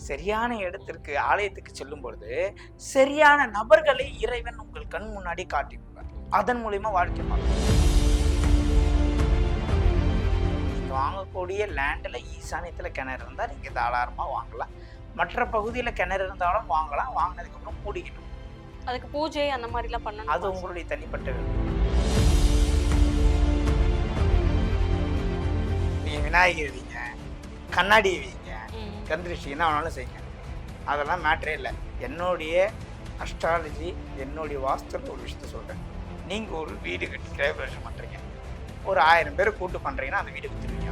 சரியான இடத்திற்கு ஆலயத்துக்கு செல்லும் பொழுது சரியான நபர்களை இறைவன் உங்கள் கண் முன்னாடி காட்டிவிடுவார். அதன் மூலியமா வாழ்க்கை மாறும். நீங்க வாங்கக்கூடிய லேண்ட்ல ஈசானியத்துல கிணறு இருந்தா நீங்க தாராளமா வாங்கலாம். மற்ற பகுதியில கிணறு இருந்தாலும் வாங்கலாம். வாங்கினதுக்கு அப்புறம் மூடிக்கணும். அதுக்கு பூஜை அந்த மாதிரி எல்லாம் பண்ணணும். அது உங்களுடைய தனிப்பட்ட விருப்பம். நீங்க விநாயகர் வைங்க, கண்ணாடி வைங்க, கந்திருஷ்டி என்ன வேணாலும் செய்யுங்க. அதெல்லாம் மேட்டரே இல்லை. என்னுடைய அஸ்ட்ராலஜி, என்னுடைய வாஸ்துல ஒரு விஷயத்த சொல்கிறேன். நீங்கள் ஒரு வீடு கட்டி கிரகப்பிரவேசம் பண்ணுறீங்க, ஒரு 1000 பேரை கூட்டு பண்ணுறீங்கன்னா அந்த வீடு விற்றுருவீங்க.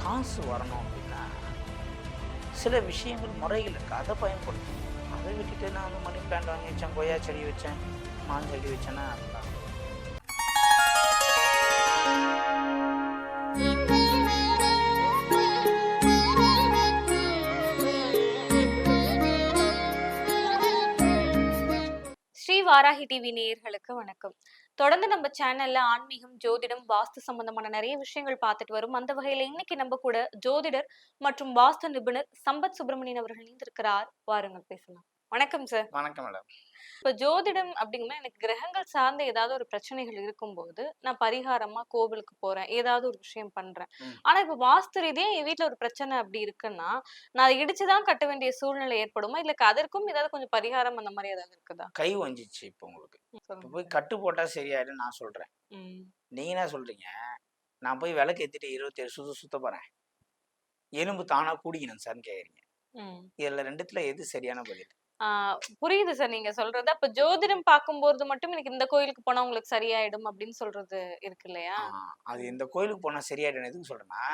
காசு வரணும் அப்படின்னா சில விஷயங்கள் முறைகள் இருக்குது, அதை பயன்படுத்தணும். அதை விட்டுட்டு நான் வந்து மணி பிளான்ட் வாங்கி வச்சேன், கொய்யா செடி வச்சேன், மாஞ்செடி வச்சேன்னா அதெல்லாம் ஸ்ரீ வாராகி டிவி நேயர்களுக்கு வணக்கம். தொடர்ந்து நம்ம சேனல்ல ஆன்மீகம், ஜோதிடம், வாஸ்து சம்பந்தமான நிறைய விஷயங்கள் பார்த்துட்டு வரும். அந்த வகையில இன்னைக்கு நம்ம கூட ஜோதிடர் மற்றும் வாஸ்து நிபுணர் சம்பத் சுப்பிரமணியன் அவர்கள் இணைந்திருக்கிறார். வாருங்கள் பேசலாம். வணக்கம் சார். வணக்கம் மேடம். இப்ப ஜோதிடம் அப்படிங்கும்போது எனக்கு கிரகங்கள் சார்ந்த ஏதாவது ஒரு பிரச்சனைகள் இருக்கும்போது நான் பரிகாரமா கோவிலுக்கு போறேன், ஏதாவது ஒரு விஷயம் பண்றேன். ஆனா இப்ப வாஸ்து ரீதியா என் வீட்டுல ஒரு பிரச்சனை அப்படி இருக்குன்னா நான் அதை இடிச்சுதான் கட்ட வேண்டிய சூழ்நிலை ஏற்படுமா, இல்ல அதற்கும் ஏதாவது கொஞ்சம் பரிகாரம் அந்த மாதிரி ஏதாவது இருக்குதா? கை வஞ்சிச்சு இப்போ உங்களுக்கு. இப்போ போய் கட்டு போட்டா சரியாயிடும் நான் சொல்றேன். நீங்க என்ன சொல்றீங்க, நான் போய் விளக்கு ஏத்திட்டு 27 சுத்த போறேன், எலும்பு தானா கூடிக்கணும் சார்னு கேக்குறீங்க. இதுல ரெண்டுத்துல எது சரியான பதில்? புரியுது சார் நீங்க சொல்றது. அப்ப ஜோதிடம் பார்க்கும்போது மட்டும் எனக்கு இந்த கோயிலுக்கு போனா உங்களுக்கு சரியாயிடும் அப்படின்னு சொல்றது இருக்கு இல்லையா? அது இந்த கோயிலுக்கு போனா சரியாயிடும் எதுக்கு சொல்றேன்னா,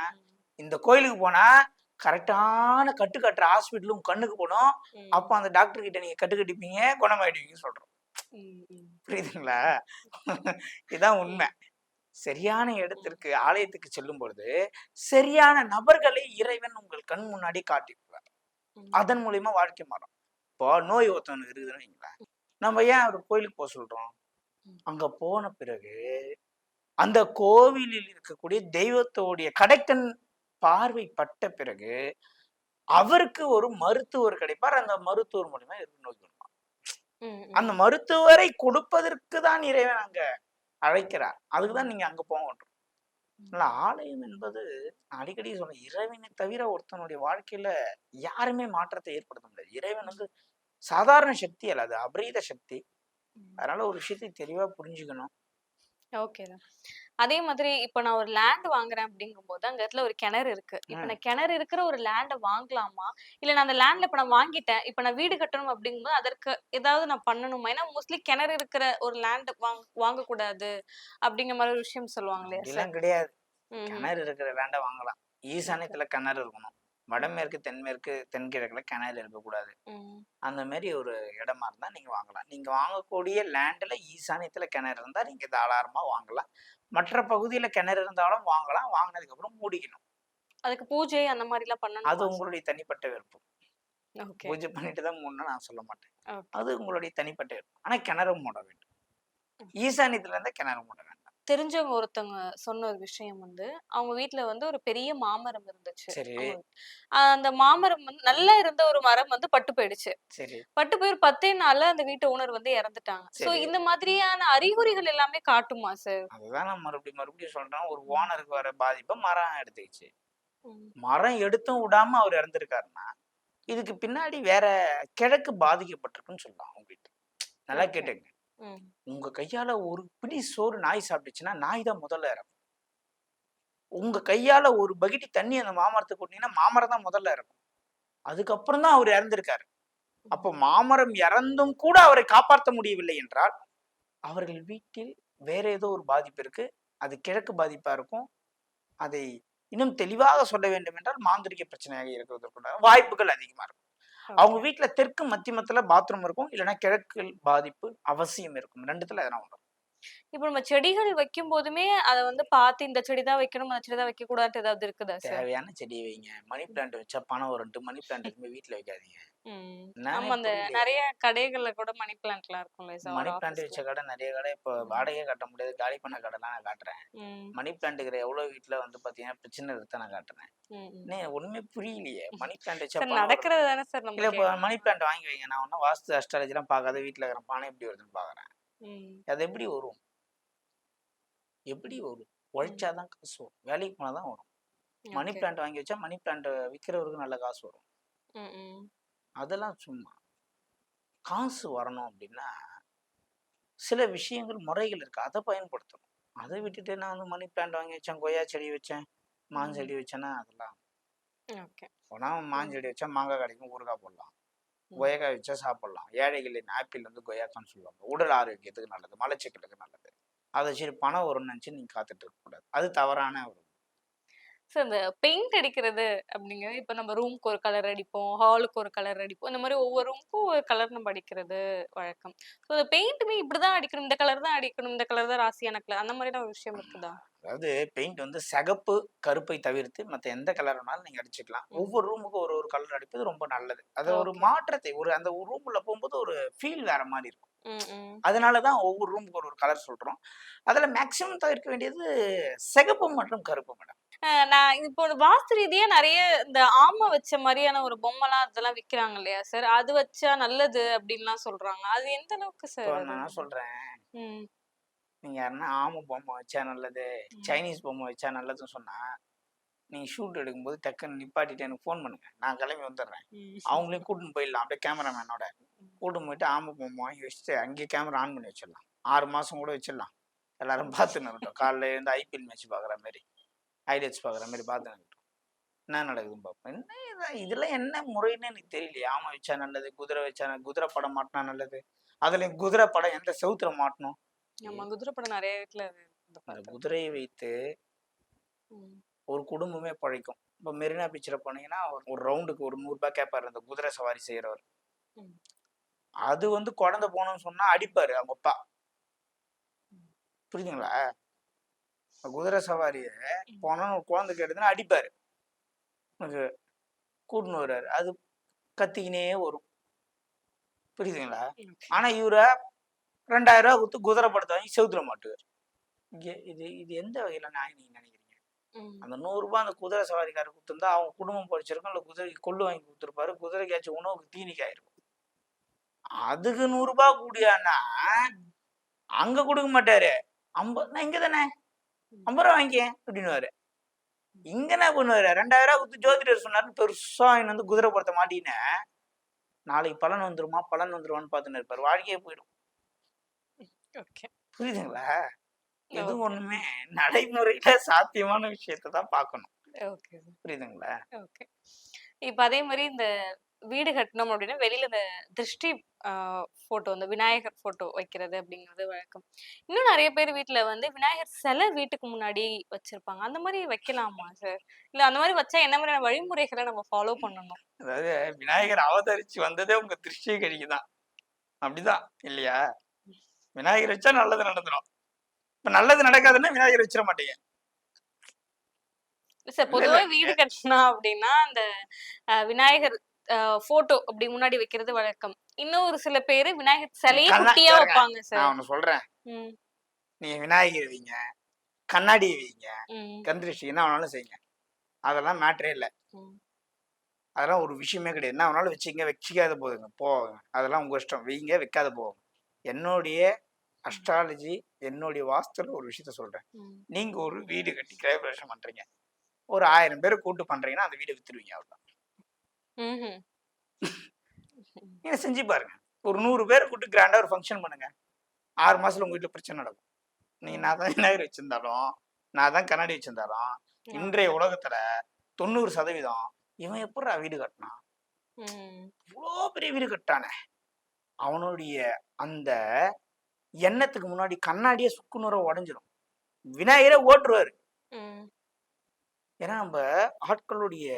இந்த கோயிலுக்கு போனா கரெக்டான கட்டு கட்டுற ஹாஸ்பிட்டலும் கண்ணுக்கு போனோம். அப்ப அந்த டாக்டர் கிட்ட நீங்க கட்டு கட்டிப்பீங்க, குணமாயிடுவீங்கன்னு சொல்றோம். புரியுதுங்களா? இதுதான் உண்மை. சரியான இடத்திற்கு ஆலயத்துக்கு செல்லும் பொழுது சரியான நபர்களை இறைவன் உங்கள் கண் முன்னாடி காட்டிவிடுவார். அதன் மூலியமா வாழ்க்கை மாறும். இப்போ நோய் ஒருத்தவனுக்கு இருக்குதுன்னு வைங்களேன், நம்ம ஏன் ஒரு கோயிலுக்கு போக சொல்றோம்? அங்க போன பிறகு அந்த கோவிலில் இருக்கக்கூடிய தெய்வத்தோடைய கடைக்கண் பார்வை பட்ட பிறகு அவருக்கு ஒரு மருத்துவர் கிடைப்பார். அந்த மருத்துவர் மூலியமா நோய் குணமாகும். அந்த மருத்துவரை கொடுப்பதற்கு தான் இறைவன் அங்க அழைக்கிறார். அதுக்குதான் நீங்க அங்க போகணும். ஆலயம் என்பது அடிக்கடி சொன்ன, இறைவனை தவிர ஒருத்தனுடைய வாழ்க்கையில யாருமே மாற்றத்தை ஏற்படுத்த முடியாது. இறைவன் வந்து சாதாரண சக்தி அல்ல, அது அபரீத சக்தி. அதனால ஒரு விஷயத்தை தெளிவா புரிஞ்சுக்கணும். ஓகே. அதே மாதிரி இப்ப நான் ஒரு லேண்ட் வாங்குறேன் அப்படிங்கும் போது அந்த இடத்துல ஒரு கிணறு இருக்கு. இப்ப நான் கிணறு இருக்கிற ஒரு லேண்ட வாங்கலாமா, இல்ல நான் அந்த லேண்ட்ல இப்ப நான் வாங்கிட்டேன், இப்ப நான் வீடு கட்டணும் அப்படிங்கும்போது அதற்கு ஏதாவது நான் பண்ணணுமா? ஏன்னா மோஸ்ட்லி கிணறு இருக்கிற ஒரு லேண்ட் வாங்க கூடாது அப்படிங்கிற மாதிரி ஒரு விஷயம் சொல்லுவாங்க இல்லையா? கிடையாது. கிணறு இருக்கிற லேண்ட வாங்கலாம். ஈசானியத்துல கிணறு இருக்கணும், வடமேற்கு, தென்மேற்கு, தென்கிழக்குல கிணறு இருக்கக்கூடாது. அந்த மாதிரி ஒரு இடமா இருந்தா நீங்க வாங்கலாம். நீங்க வாங்கக்கூடிய லேண்ட்ல ஈசானியத்துல கிணறு இருந்தா நீங்க தாராளமா வாங்கலாம். மற்ற பகுதியில கிணறு இருந்தாலும் வாங்கலாம். வாங்கினதுக்கு அப்புறம் மூடிக்கணும். அதுக்கு பூஜை அந்த மாதிரி எல்லாம் பண்ணணும். அது உங்களுடைய தனிப்பட்ட விருப்பம். பூஜை பண்ணிட்டு தான் மூடணும் நான் சொல்ல மாட்டேன். அது உங்களுடைய தனிப்பட்ட விருப்பம். ஆனா கிணறு மூட வேண்டும். ஈசானியத்துல இருந்தா கிணறு மூட வேண்டாம். தெரிஞ்சவங்க ஒருத்தவங்க சொன்ன ஒரு விஷயம் வந்து, அவங்க வீட்டுல வந்து ஒரு பெரிய மாமரம் இருந்துச்சு. அந்த மாமரம் வந்து நல்லா இருந்த ஒரு மரம் வந்து பட்டு போயிடுச்சு. பட்டு போய் ஒரு 10 நாள்ல அந்த வீட்டு ஓனர் வந்து இறந்துட்டாங்க. சோ இந்த மாதிரியான அறிகுறிகள் எல்லாமே காட்டுமா சார்? அதுதான் நான் மறுபடியும் சொல்றேன். ஒரு ஓனருக்கு வர பாதிப்பை மரம் எடுத்துக்கிச்சு. மரம் எடுத்தும் விடாம அவர் இறந்திருக்காருன்னா இதுக்கு பின்னாடி வேற கிழக்கு பாதிக்கப்பட்டிருக்குன்னு சொல்லலாம். உங்க வீட்டு நல்லா கேட்டுங்க. உங்க கையால ஒரு பிடி சோறு நாய் சாப்பிட்டுச்சுன்னா நாய் தான் முதல்ல இறக்கும். உங்க கையால ஒரு பகிட்டி தண்ணி அந்த மாமரத்துக்கு கொட்டினீங்கன்னா மாமரம் தான் முதல்ல இறக்கும். அதுக்கப்புறம் தான் அவர் இறந்திருக்காரு. அப்போ மாமரம் இறந்தும் கூட அவரை காப்பாற்ற முடியவில்லை என்றால் அவர்கள் வீட்டில் வேற ஏதோ ஒரு பாதிப்பு இருக்கு. அது கிழக்கு பாதிப்பா இருக்கும். அதை இன்னும் தெளிவாக சொல்ல வேண்டும் என்றால் மாந்திரிக பிரச்சனையாக இருக்கிறதுக்குள்ள வாய்ப்புகள் அதிகமா இருக்கும். அவங்க வீட்டுல தெற்கு மத்தியமத்துல பாத்ரூம் இருக்கும், இல்லைன்னா கிழக்கு பாதிப்பு அவசியம் இருக்கும். ரெண்டுத்துல எதனா ஒன்று. இப்ப நம்ம செடிகள் வைக்கும் போதுமே அத வந்து பார்த்து இந்த செடி தான் வைக்கணும், அந்த செடி தான் வைக்கக்கூடாதுன்ட்டு ஏதாவது இருக்குதா சார்? தேவையான செடியை வைங்க. மணி பிளான்ட் வச்சா பணம் வரும்ன்ட்டு மணி பிளான்ட் எதுவுமே வீட்ல வைக்காதீங்க. ம். என்னான்னே ஆமா. அந்த புரியலையே! நெறைய கடைகள்ல கூட மணி பிளான்ட்லாம் இருக்கும்ல சார் மணி ஒரு பிளான்ட் ஆஃபீஸ்ல. வச்ச கடை நெறைய கடை இப்போ ம். வாடகையே கட்ட முடியாது. காலி பண்ண கடைலாம் நான் காட்டுறேன். ம். மணி பிளான்ட் இருக்கிற எவ்வளோ வீட்ல வந்து பார்த்தீங்கன்னா, பிரச்சனை இருக்கத்த நான் காட்டுறேன். ம். ம். என்ன ஒண்ணுமே புரியலையே! மணி பிளான்ட் வச்சா சார் பணம் வரும். நடக்கிறது தானே சார் நம்ம இல்ல இப்போ கேட்கணும். மணி பிளான்ட் வாங்கி வைங்க. நான் ஒன்னும் வாஸ்து அஸ்ட்ராலஜிலாம் பார்க்காத வீட்ல இருக்கிற பணம் எப்படி வருதுன்னு பார்க்குறேன். ம். அது எப்படி வரும்? எப்படி வரும்? ம். உழைச்சா தான் காசு வரும். வேலைக்கு போனா தான் வரும். மணி ஓகே. பிளான்ட் வாங்கி வச்சா மணி பிளான்ட் விக்கிறவருக்கு நல்ல காசு வரும். ம். ம். அதெல்லாம் சும்மா. காசு வரணும் அப்படின்னா, சில விஷயங்கள், முறைகள் இருக்கு. அத பயன்படுத்தணும். அத விட்டுட்டு நான் வந்து மணி பிளான்ட் வாங்கி வச்சேன், கொய்யா செடி வச்சேன், ம். மாஞ்செடி வச்சேன்னா அதெல்லாம் ஓகே. போனா ம். மாஞ்செடி வச்சா மாங்காய் கிடைக்கும், ஊறுகாய் போடலாம். ம். கொய்யாக்காய் வச்சா சாப்பிடலாம். ஏழைகளின் ஆப்பிள் வந்து கொய்யாக்கான்னு சொல்லுவாங்க. உடல் ஆரோக்கியத்துக்கு நல்லது, மலச்சிக்கலுக்கு நல்லது. அத சரி பணம் வரும்னு நினைச்சு நீங்க காத்துட்டு இருக்கக்கூடாது. அது தவறான ஒரு சார் இந்த பெயிண்ட் அடிக்கிறது அப்படிங்கிறது, இப்ப நம்ம ரூம்க்கு ஒரு கலர் அடிப்போம், ஹாலுக்கு ஒரு கலர் அடிப்போம். இந்த மாரி ஒவ்வொரு ரூமுக்கும் ஒரு கலர் நம்ம அடிக்கிறது வழக்கம். ஸோ இந்த பெயிண்ட்டுமே இப்படிதான் அடிக்கணும், இந்த கலர் தான் அடிக்கணும், இந்த கலர் தான் ராசியான கலர் அந்த மாதிரிலாம் ஒரு விஷயம் இருக்குதா? அதாவது பெயிண்ட் வந்து சிகப்பு, கருப்பை தவிர்த்து மத்த எந்த கலர் வேணாலும் நீங்க அடிச்சுக்கலாம். ம். ஒவ்வொரு ரூமுக்கும் ஒரு ஒரு கலர் அடிப்பது ரொம்ப நல்லது. அது ஒரு ஓகே. மாற்றத்தை அந்த ரூமுக்குள்ள போகும்போது ஒரு ஃபீல் வேற மாரி இருக்கும். ம். ம். அதனால தான் ஒவ்வொரு ரூமுக்கு ஒரு ஒரு கலர் சொல்றோம். அதுல மேக்ஸிமம் தவிர்க்க வேண்டியது சிகப்பு மற்றும் கருப்பு மேடம். நான் இப்போ வாஸ்து ரீதியா நெறைய இந்த ஆம வச்ச மாரியான ஒரு பொம்மைலாம் அதெல்லாம் விக்கிறாங்க இல்லையா சார்? அது வச்சா நல்லது அப்படின்லாம் சொல்றாங்க. அது எந்த அளவுக்கு இப்போ சார் அது? நான் சொல்றேன், ம். நீங்க யாருன்னா ஆமை பொம்மை வச்சா நல்லது, ம். சைனீஸ் பொம்மை வச்சா நல்லதுன்னு சொன்னா, நீங்க ஷூட் எடுக்கும்போது டக்குன்னு நிப்பாட்டிட்டு எனக்கு ஃபோன் பண்ணுங்க. நான் கிளம்பி வந்துடுறேன். ம். அவங்களையும் கூட்டின்னு போயிடலாம். அப்படியே கேமராமேனோட. கூட்டின்னு போயிட்டு ஆமை பொம்மை வாங்கி வச்சுட்டு அங்கேயே கேமரா ஆன் பண்ணி வச்சிடலாம். 6 மாசம் கூட வச்சிடலாம். எல்லாரும் பார்த்துன்னு இருக்கட்டும். காலைல எழுந்து ஐபிஎல் மேட்ச் பார்க்குற மாரி, ஹைலைட்ஸ் பார்க்குற மாரி பார்த்துன்னு இருக்கட்டும். என்ன நடக்குதுன்னு பார்ப்போம். என்ன இதெல்லாம் என்ன முறைன்னு எனக்கு தெரியலையே. ஆமை வச்சா நல்லது, குதிரை வச்சா குதிரை படம் மாட்டினா நல்லது. அதுலயும் குதிரை படம் எந்த செவுத்துல மாட்டணும்? ஆமா. குதிரை படம் நெறைய வீட்ல இது அந்த பார்த்துருக்கேன். குதிரையை வைத்து ம். ஒரு குடும்பமே பிழைக்கும். இப்போ மெரினா பீச்ல போனீங்கன்னா, ஒரு ரவுண்டுக்கு ஒரு ரூ. 100 கேட்பாரு அந்த குதிரை சவாரி செய்றவரு. ம். அது வந்து குழந்தை போணும்னு சொன்னா அடிப்பாரு அவங்க அப்பா. ம். புரியுதுங்களா? குதிரை சவாரிய ம். போனோம்னு ஒரு குழந்தை கேட்டதுன்னா அடிப்பாரு. அது கூட்டின்னு வருவாரு. அது கத்திக்கினே வரும். புரியுதுங்களா? ஓகே. ஆனா இவர ரூ. 2000 குடுத்து குதிரை படத்த வாங்கி செவுத்துல மாட்டுவாரு. இது இது எந்த வகையில நியாயம் நீங்க நினைக்கிறீங்க? ம். அந்த ரூ. 100 அந்த குதிரை சவாரிக்காரர் குடுத்திருந்தா அவங்க குடும்பம் பொழச்சிருக்கும். இல்ல குதிரைக்கு கொள்ளு வாங்கி குடுத்துருப்பாரு. குதிரைக்காச்சும் உணவுக்கு தீனிக்கு ஆயிருக்கும். அதுக்கு ரூ. 100 கூடியான்னா, ம். அங்க குடுக்க மாட்டாரு. நான் இங்க தானே ம். ரூ. 50 வாங்கிக்க அப்படின்னுவாரு. இங்க என்ன பண்ணுவாரு? ரூ. 2000 குடுத்து ஜோதிடர் சொன்னாருன்னு பெருசா வாங்கின்னு வந்து குதிரை படத்த மாட்டிக்கின்னு, நாளைக்கு பலன் வந்துருமா? பலன் வந்துருமான்னு பார்த்துன்னு இருப்பாரு. வாழ்க்கையே போயிடும். ஓகே. புரியுதுங்களா? இது ஓகே. ஒண்ணுமே நடைமுறையில சாத்தியமான விஷயத்த தான் பார்க்கணும். Okay sir. புரியுதுங்களா? ஓகே. இப்ப அதே மாரி இந்த வீடு கட்டணும் அப்டின்னா, வெளில இந்த திருஷ்டி அ ஃபோட்டோ இந்த விநாயகர் ஃபோட்டோ வைக்கிறது அப்படிங்கிறது வழக்கம். இன்னும் நெறைய பேர் வீட்ல வந்து விநாயகர் செல வீட்டுக்கு முன்னாடி வச்சிருப்பாங்க. அந்த மாரி வைக்கலாமா சார்? இல்ல அந்த மாரி வச்சா என்ன மாதிரியான வழிமுறைகள நம்ம ஃபாலோ பண்ணணும்? அதாவது விநாயகர் அவதரிச்சு வந்ததே உங்க திருஷ்டிய கழிக்க தான். அப்படிதான் இல்லையா? விநாயகர் வச்சா நல்லது நடந்துரும். இப்ப நல்லது நடக்காதுன்னா விநாயகர் வச்சிட மாட்டீங்க. சார் இல்ல, இல்ல. பொதுவா வீடு கட்டணும் அப்டின்னா, அந்த விநாயகர் ஃபோட்டோ அப்படி முன்னாடி வைக்கிறது வழக்கம். இன்னும் ஒரு சில பேரு விநாயகர் சிலையே குட்டியா பாருங்க. வைப்பாங்க நான் சார். ஒண்ணு சொல்றேன். ம். நீங்க விநாயகர் வைங்க, கண்ணாடி வைங்க, ம். கண் திருஷ்டி என்ன வேணாலும் செய்யுங்க. அதெல்லாம் மேட்டரே இல்ல. ம். அதெல்லாம் ஒரு விஷயமே கிடையாது. என்ன வேணாலும் வச்சுக்கங்க, வச்சுக்காத போதுங்க. போங்க. அதெல்லாம் உங்க இஷ்டம். வைங்க, வைக்காத போங்க. என்னுடைய அஸ்ட்ராலஜி, என்னுடைய வாஸ்துல ஒரு விஷயத்த சொல்றேன். ம். நீங்க ஒரு வீடு கட்டி கிரகப்பிரவேசம் பண்றீங்க. ஒரு 1000 பேர கூட்டு பண்றீங்கன்னா, அந்த வீட வித்துருவீங்க அவ்வளவுதான். ம்ஹ்ம். நீங்க செஞ்சு பாருங்க. ஒரு 100 பேர கூட்டு கிராண்டா ஒரு ஃபங்ஷன் பண்ணுங்க. 6 மாசத்துல உங்க வீட்ல பிரச்சனை நடக்கும். நீங்க நான் தான் விநாயகர் வச்சிருந்தாலும், நான் தான் கண்ணாடி வச்சிருந்தாலும், இன்றைய உலகத்துல 90% இவன் எப்புட்றா வீடு கட்டினான்? ம். இவ்ளோ பெரிய வீடு கட்டானே! அவனுடைய அந்த எண்ணத்துக்கு முன்னாடி கண்ணாடியே சுக்கு நூறா உடைஞ்சிரும். விநாயகரே ஓட்டுருவாரு. ம். ஏன்னா, நம்ப ஆட்களுடைய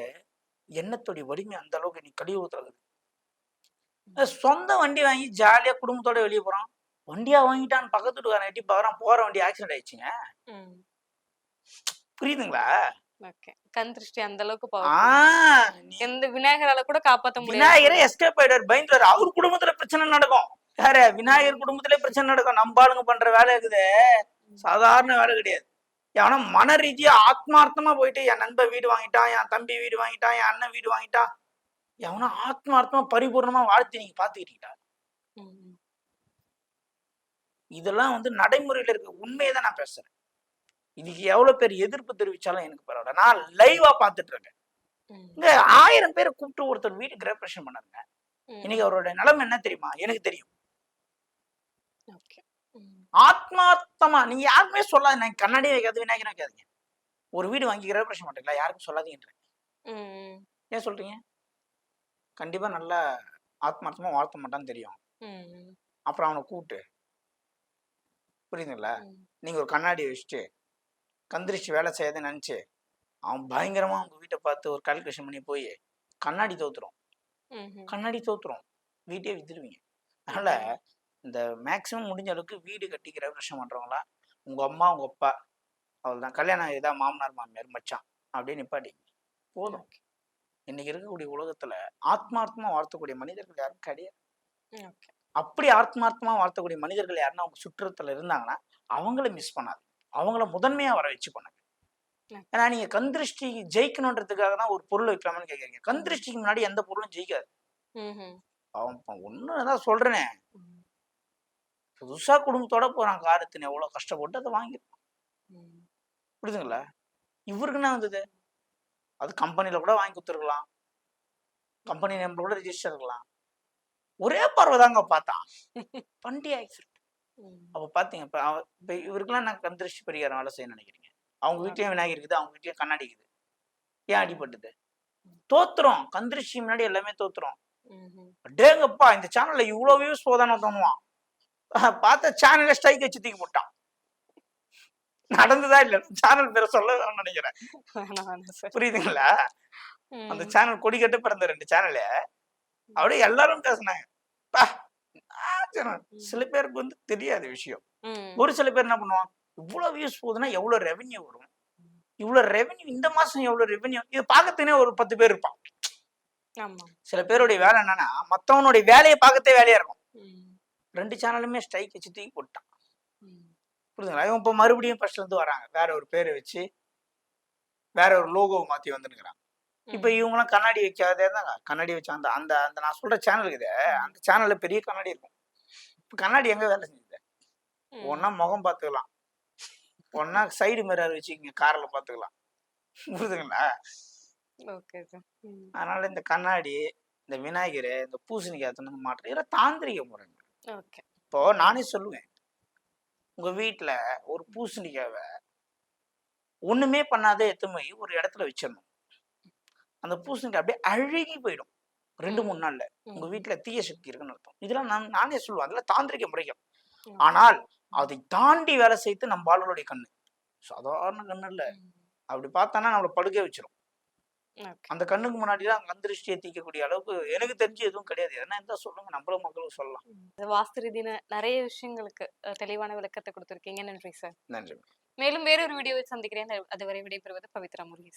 எண்ணத்துடைய வலிமை அந்த அளவுக்கு இன்னைக்கு கலியுகத்துல இருக்குது. சொந்த வண்டி வாங்கி ஜாலியா குடும்பத்தோட வெளிய போறான். வண்டியா வாங்கிட்டான்னு பக்கத்து வீட்டுக்காரன் எட்டி பார்க்கறான், போற வண்டி ஆக்சிடென்ட் ஆயிடுச்சுங்க. ம். புரியுதுங்களா? ஓகே. கண் திருஷ்டி அந்த அளவுக்கு ஆ பவர்ஃபுல். நீ எந்த விநாயகரால கூட காப்பாத்த முடியாது விநாயகரே சொல்றீங்க. எஸ்கேப் ஆயிட்டாரு, பயந்துட்டாரு. அவர் குடும்பத்துல பிரச்சனை நடக்கும். யாரு? விநாயகர் ம். குடும்பத்திலே பிரச்சனை நடக்கும். நம்ம ஆளுங்க பண்ற வேலை இருக்குது ம். சாதாரண வேலை கிடையாது. எவனா மன ரீதியா ஆத்மார்த்தமா போயிட்டு என் நண்பன் வீடு வாங்கிட்டான், என் தம்பி வீடு வாங்கிட்டான், என் அண்ணன் வீடு வாங்கிட்டான், எவனா ஆத்மார்த்தமா பரிபூர்ணமா வாழ்த்து நீங்க பாத்துக்கிட்டீங்களா? ம். இதெல்லாம் வந்து நடைமுறையில இருக்க உண்மையை தான் நான் பேசுறேன். இதுக்கு எவ்வளவு பேர் எதிர்ப்பு தெரிவிச்சாலும் எனக்கு பரவாயில்ல. நான் லைவா பாத்துட்டு இருக்கேன். ம். இங்க 1000 பேரை கூப்பிட்டு ஒருத்தர் வீடு கிரகப்பிரவேசம் பண்ணாருங்க. இன்னைக்கு ம். அவரோட நிலைமை என்ன தெரியுமா? எனக்கு தெரியும். ஓகே. ம். ஆத்மார்த்தமா நீங்க யாருக்குமே சொல்லாது. நான் கண்ணாடியே வைக்காது, விநாயகர் வைக்காதீங்க. ஒரு வீடு வாங்கி கிரகப்பிரவேசம் பண்றீங்களா? யாருக்கும் சொல்லாதீங்கன்றேன். ம். ஏன் சொல்றீங்க? கண்டிப்பா நல்லா ஆத்மார்த்தமா வாழ்த்த மாட்டான்னு தெரியும். ம். அப்புறம் அவனை கூப்பிட்டு, புரியுதுங்களா? ம். நீங்க ஒரு கண்ணாடி வச்சுட்டு கந்திரிச்சு வேலை செய்யாதுன்னு நினைச்சு அவன் பயங்கரமா உங்க வீட்டை பார்த்து ஒரு கால்குலேஷன் பண்ணி போய் கண்ணாடி தோத்துரும். ம்ஹ்ம். கண்ணாடி தோத்துரும். வீட்டே வித்துருவீங்க. அதனால இந்த மேக்சிமம் முடிஞ்ச அளவுக்கு வீடு கட்டி கிரகப்பிரவேசம் பண்றவங்களா உங்க அம்மா உங்க அப்பா அவ்வளவுதான். கல்யாணம் ஆகிதான் மாமனார் மாமியார் மச்சான் அப்படின்னு நிப்பாட்டி போதும். இன்னைக்கு இருக்கக்கூடிய உலகத்துல ஆத்மார்த்தமா வாழ்த்தக்கூடிய மனிதர்கள் யாரும் கிடையாது. ஓகே. அப்படி ஆத்மார்த்தமா வாழ்த்தக்கூடிய மனிதர்கள் யாருன்னா அவங்க சுற்றத்துல இருந்தாங்கன்னா அவங்கள மிஸ் பண்ணாது. அவங்கள முதன்மையா வர வச்சு பண்ணுங்க. ஏன்னா நீங்க கந்திருஷ்டி ஜெயிக்கணுன்றதுக்காக தான் ஒரு பொருள் வைக்கலாமான்னு கேக்குறீங்க. கந்திருஷ்டிக்கு முன்னாடி எந்த பொருளும் ஜெயிக்காது. ம்ஹ்ம். அவன் ஒண்ணுதான் சொல்றேனே, ம். புதுசா குடும்பத்தோட போறான் காரத்துன்னு எவ்வளவு கஷ்டப்பட்டு அதை வாங்கிருப்பான். ம். புரியுதுங்களா? இவருக்கு என்ன வந்தது? அது கம்பெனில கூட வாங்கி கொடுத்துருக்கலாம். கம்பெனி நேம்ல கூட ரிஜிஸ்டர் இருக்கலாம். ஒரே பார்வை தாங்க பார்த்தான். வண்டி ஆக்சிடென்ட். ம். அப்ப பாத்தீங்க இப்ப இவருக்கெல்லாம் நான் கந்திருஷ்டி பரிகாரம் வேலை செய்யணும்னு நினைக்கிறீங்க. அவங்க வீட்லயும் விநாயகர் இருக்குது, அவங்க வீட்லயும் கண்ணாடி இருக்குது. ஏன் அடிபட்டது? தோத்துரும். கந்திருஷ்டி முன்னாடி எல்லாமே தோத்துரும். ம்ஹ்ம். டேங்கப்பா இந்த சேனல்ல இவ்வளவு வியூஸ் போதானோ தோணுவான். பார்த்த சேனல்ல ஸ்ட்ரைக் வச்சு தூக்கி போட்டான். நடந்ததா இல்ல, சேனல் பேரை சொல்ல நினைக்கிறேன். வேணாம் வேணாம் சார். புரியுதுங்களா? அந்த ம். சேனல் கொடி கட்டு பிறந்த 2 சேனலு அப்படியே எல்லாரும் பேசினாங்க. பா, சேனல். சில பேருக்கு வந்து தெரியாத விஷயம். ம். ஒரு சில பேர் என்ன பண்ணுவான், இவ்வளவு வியூஸ் போகுதுன்னா எவ்வளவு ரெவென்யூ வரும், இவ்வளவு ரெவென்யூ இந்த மாசம் எவ்வளவு ரெவென்யூ, இது பார்க்கறதுனே ஒரு 10 பேர் இருப்பான். ஆமா. சில பேருடைய வேலை என்னன்னா மத்தவனுடைய வேலையை பார்க்கத்தே வேலையா இருக்கும். ம். 2 சேனலுமே ஸ்ட்ரைக் வச்சு தூக்கி போட்டான். ம். புரியுதுங்களா? இவன் இப்ப மறுபடியும் ஃபர்ஸ்ட்ல இருந்து வராங்க. வேற ஒரு பேரை வச்சு வேற ஒரு லோகோவை மாத்தி வந்துருக்கிறான். இப்ப ம். இவங்கலாம் கண்ணாடி வைக்காதே இருந்தாங்க. கண்ணாடி வச்ச அந்த அந்த அந்த நான் சொல்ற சேனல் இருக்குது. அந்த சேனல்ல பெரிய கண்ணாடி இருக்கும். இப்ப கண்ணாடி எங்க வேலை செஞ்சது? ம். ஒண்ணா முகம் பார்த்துக்கலாம், ஒண்ணா சைடு மிரர் வச்சுக்கிங்க கார்ல பார்த்துக்கலாம். புரியுதுங்களா? Okay sir. ம். அதனால இந்த கண்ணாடி, இந்த விநாயகர், இந்த பூசணிக்காய் எடுத்துன்னு வந்து மாட்டுறது இதெல்லாம் தாந்திரிக முறைங்க. ஓகே. இப்போ நானே சொல்லுவேன், உங்க வீட்ல ஒரு பூசணிக்காவ ஒண்ணுமே பண்ணாத எடுத்துன்னு போய் ஒரு இடத்துல வச்சிடணும். அந்த பூசணிக்காய் அப்படியே அழுகி போயிடும் 2, 3 நாள்ல. உங்க ம். வீட்ல தீய சக்தி இருக்குன்னு அர்த்தம். இதெல்லாம் நானே சொல்லுவேன். அதெல்லாம் தாந்திரிக முறைகள். ம். ஆனால் அதை தாண்டி வேலை செய்து நம்ம ஆளுடைய கண்ணு சாதாரண கண்ணு இல்ல. ம். அப்படி பார்த்தானா நம்மள படுக்க வச்சிரும். ஓகே. அந்த கண்ணுக்கு முன்னாடிலாம் கந்திருஷ்டியை தீர்க்கக்கூடிய அளவுக்கு எனக்கு தெரிஞ்சு எதுவும் கிடையாது. எதனா இருந்தா சொல்லுங்க, நம்மளும் மக்களும் சொல்லலாம். வாஸ்து ரீதியான நிறைய விஷயங்களுக்கு தெளிவான விளக்கத்தை கொடுத்திருக்கீங்க. நன்றி சார். நன்றி. மேலும் வேறொரு வீடியோவை சந்திக்கிறேன். அதுவரை விடைபெறுவது பவித்ரா முருகேசன்.